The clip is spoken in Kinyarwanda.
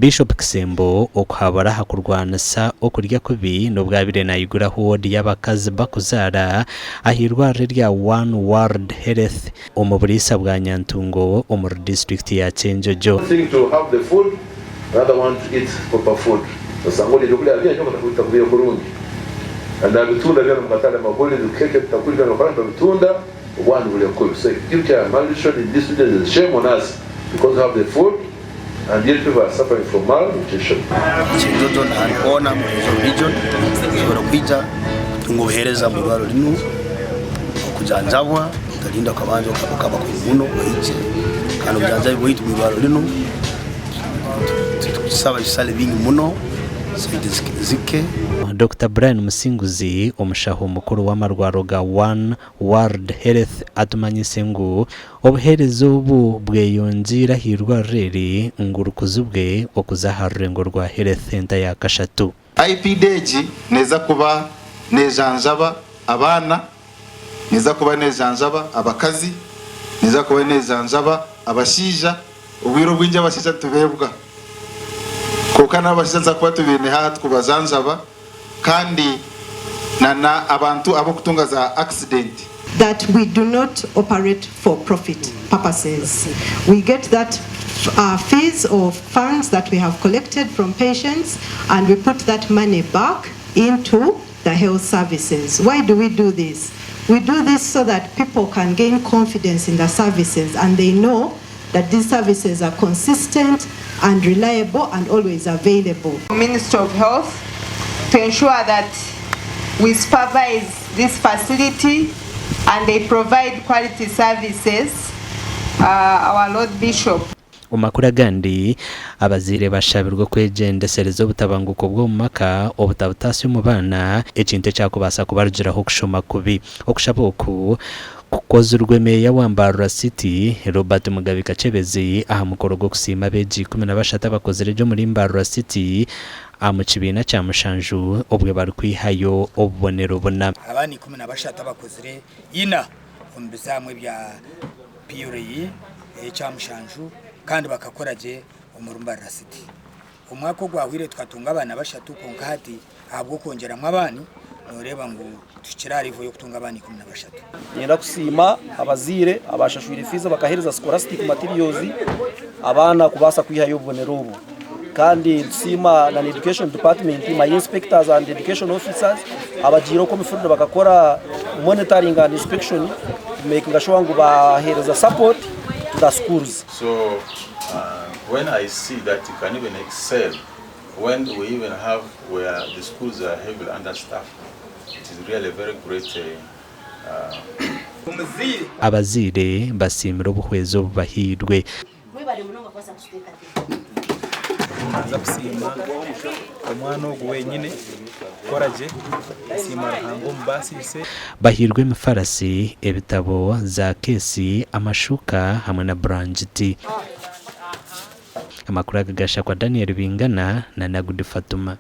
Bishop Kisembo okuhabara hakurwana sa okurya kubi no bwabire nayigura ward y'abakazi bakuzara ahirware rya One World Health umuburisa bwa Nyantungo umur district ya Chenjojo. To have the food, rather want to eat proper food. Sangoli lokule alia nyoma takuya kurungi. Anda bitunda bya mukatala magoli dukeke takulira no kwanda bitunda ubwandu bule ko. So if you are malnutrition in this region, is shame on us because we have the food and yet people are suffering from malnutrition. Chenjojo na ona mu region zibora kwija tungohereza mu rwaro rinu okujanjabwa talinda kabanjo kaba ku muno waiche kandi ujanjaye boyitu mu rwaro rinu saba isale bingi muno zike. Dr. Brian Musinguzi omushaho mukuru w'amarwaro ga One World Health atumanyise ngo obuherezo ubu bweyonjira hirwa reri ngurukuzubwe okuzaharrengo rwa Health Center ya Kashatu. IPDG neza kuba nejanjaba abana, neza kuba nejanjaba abakazi, neza kuba nejanjaba abashija ubwiro bw'inje abashija tubebwa kuko n'abashija kuba tubine ha tukubazanjaba kandi nana abantu abo kutunga za accident. That we do not operate for profit purposes. We get that fees or funds that we have collected from patients and we put that money back into the health services. Why do we do this? We do this so that people can gain confidence in the services and they know that these services are consistent and reliable and always available. Ministry of Health to ensure that we supervise this facility and they provide quality services. Our Lord Bishop. Umakura gandi abazire bashabirwa kwegendesereza obutabanguko bwo mumaka obutabutasi mu bana ekintu cyakubasa kubarugiraho kushoma kubi okushaboku kukozurwe meya w'Ambarra City Robert Mugabe Kachebezi aha mukoro go kusima beji 17 bakozere ryo muri Ambarra City amukibina cya Mushanju obwe bari kwihayo obubonero bona abani 17 bakozere ina ombizamwe bya PRE cya Mushanju kandi bakakoraje umurumbarra City umwako gwahwire twatunga abana bashatu konkati abwo kongera mwabani noreba ngo tukirarivo yo kutunga abani 17 nyenda kusima abazire abashashwira fiza bakahereza scholastic materials abana kubasa kwihayo ubonero ubu kandi sima na education department my inspectors and education officers abajiro ko mifundo bakakora monitoring and inspection making sure ngo bahereza support to the schools. So when I see that you can even excel when we even have where the schools are heavily understaffed, it is really a very great abazire basimira ubuhwezo bahirwe za kusima umwana wenyine koraje sima hango mbasise bahirwe mifarasi ebitabo za kesi amashuka hamwe na branchiti amakuru agagasha kwa Daniel Bingana na Nagudi Fatuma.